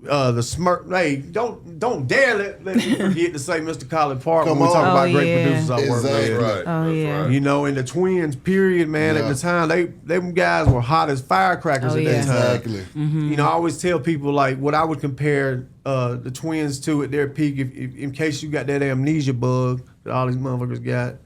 the smirk. Hey, don't dare let me forget to say Mr. Collipark when we talk about great producers I work with. Right. Oh yeah. You know, in the Twins period, man, at the time, them guys were hot as firecrackers at that time. Exactly. Mm-hmm. You know, I always tell people like what I would compare the Twins to at their peak, if in case you got that amnesia bug that all these motherfuckers got.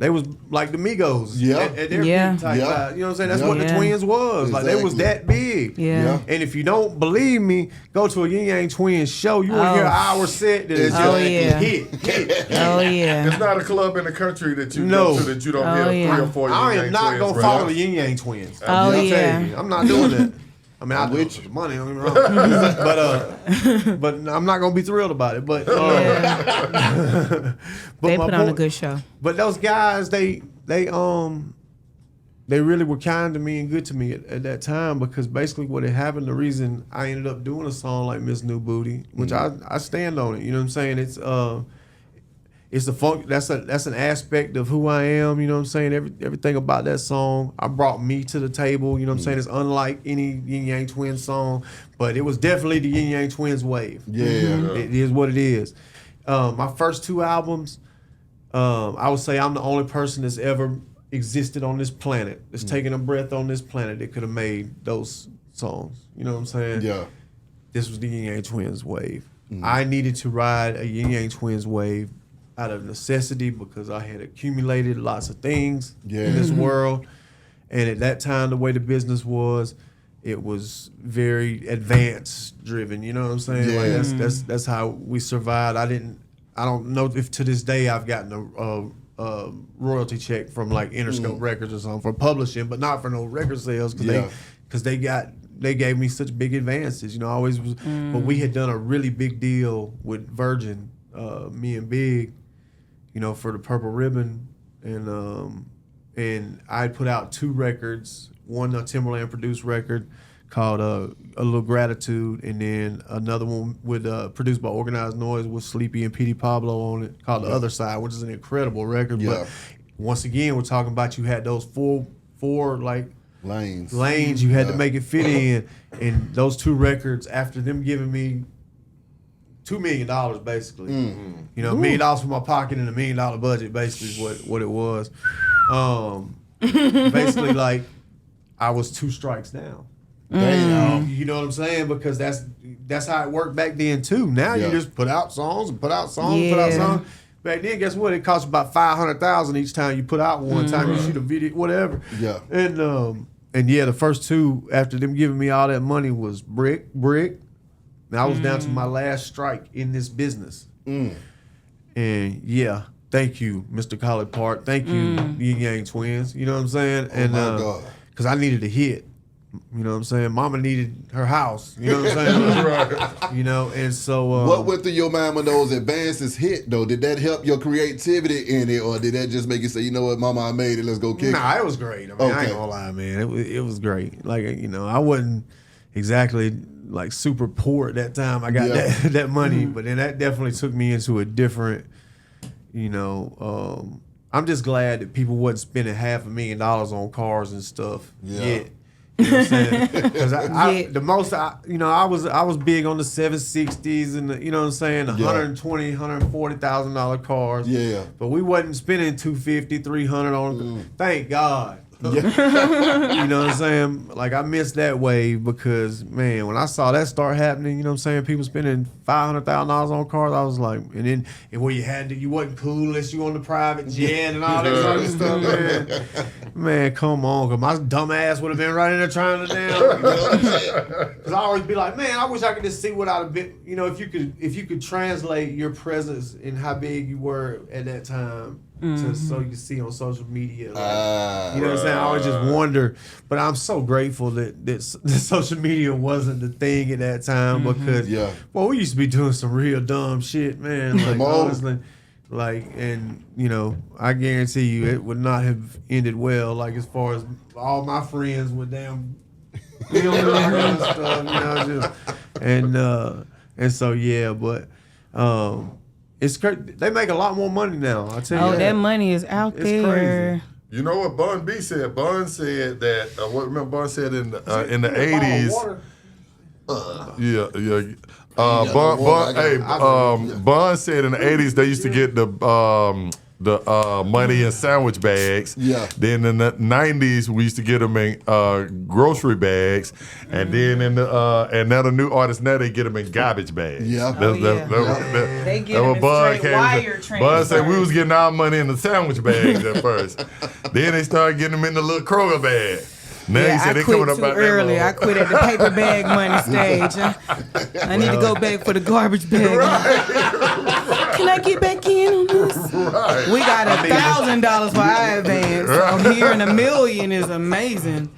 They was like the Migos at their peak type vibe. You know what I'm saying? That's what the Twins was. Like they was that big. Yeah. And if you don't believe me, go to a Yin Yang Twins show. You will hear an hour set that is hit. Oh yeah. There's not a club in the country that you go to that you don't hear 3 or 4 Yin I Yang am not Twins, gonna follow the Yin Yang Twins. Oh yeah. I'm not doing that. I mean, I do it for the money, don't get me wrong. but I'm not gonna be thrilled about it. But they put on a good show. But those guys, they really were kind to me and good to me at that time, because basically what had happened, the reason I ended up doing a song like Miss New Booty, which I stand on it. You know what I'm saying? It's the funk. That's an aspect of who I am. You know what I'm saying? Everything about that song, I brought me to the table. You know what I'm saying? It's unlike any Yin Yang Twins song, but it was definitely the Yin Yang Twins wave. Yeah, it is what it is. My first 2 albums, I would say I'm the only person that's ever existed on this planet that's taken a breath on this planet that could have made those songs. You know what I'm saying? Yeah. This was the Yin Yang Twins wave. I needed to ride a Yin Yang Twins wave out of necessity because I had accumulated lots of things in this world. And at that time, the way the business was, it was very advance driven. You know what I'm saying? Yeah. Like that's how we survived. I don't know if to this day I've gotten a royalty check from like Interscope Records or something for publishing, but not for no record sales because they gave me such big advances. You know, I always was. But we had done a really big deal with Virgin, me and Big, you know, for the Purple Ribbon, and I put out 2 records, one a Timberland produced record called A Little Gratitude, and then another one with produced by Organized Noise with Sleepy and Petey Pablo on it called The Other Side, which is an incredible record. But once again, we're talking about you had those four like lanes you had to make it fit in, and those 2 records, after them giving me $2 million basically, you know, $1 million from my pocket and $1 million budget basically is what it was. Basically, like I was 2 strikes down. You know what I'm saying? Because that's how it worked back then too. Now you just put out songs and put out songs and put out songs. Back then, guess what? It cost about $500,000 each time you put out one. Time you shoot a video, whatever. Yeah. And yeah, the first 2 after them giving me all that money was brick. Now I was down to my last strike in this business. And yeah, thank you, Mr. Collipark. Thank you, Yin Yang Twins. You know what I'm saying? And because I needed a hit. You know what I'm saying? Mama needed her house. You know what I'm saying? Right. You know, and so what went through your mind when those advances hit though? Did that help your creativity in it, or did that just make you say, you know what, Mama, I made it, let's go kick it? Nah, it was great. I mean, I ain't gonna lie, man. It was great. Like, you know, I wasn't exactly like super poor at that time. I got that money, but then that definitely took me into a different, you know, I'm just glad that people wasn't spending $500,000 on cars and stuff yet. You know what I'm saying? Because I was big on the 760s and the, you know what I'm saying, the $120,000, $140,000 cars. Yeah. But we wasn't spending $250,000, $300,000 on. Thank God. You know what I'm saying? Like, I missed that wave because, man, when I saw that start happening, you know what I'm saying, people spending $500,000 on cars, I was like, and where you wasn't cool unless you on the private jet and all that sort of stuff, man. Man, come on, because my dumb ass would have been right in there trying to down. You know what I'm saying? Because I always be like, man, I wish I could just see what I'd have been, you know, if you could translate your presence and how big you were at that time. So you can see on social media, like, you know what I'm saying? I always just wonder, but I'm so grateful that social media wasn't the thing at that time because, well, we used to be doing some real dumb shit, man. Like, honestly, like, and you know, I guarantee you, it would not have ended well. Like, as far as all my friends with damn, you know, and stuff, you know, just and so yeah, but. It's crazy. They make a lot more money now. I tell you. Oh, that money is out there. Crazy. You know what Bun B said? Bun said that. What remember Bun said in the 80s. Bun said in the 80s they used to get the money in sandwich bags. Yeah. Then in the 90s we used to get them in grocery bags, and then in the and now the new artists now they get them in garbage bags. Yeah. They get them in straight wire transfer. Bun said we was getting our money in the sandwich bags at first. Then they started getting them in the little Kroger bag. Now Yeah, I quit too early. I quit at the paper bag money stage. I need to go back for the garbage bag. Can I get back in on this? Right. We got $1,000 for our advance. So here in $1 million is amazing.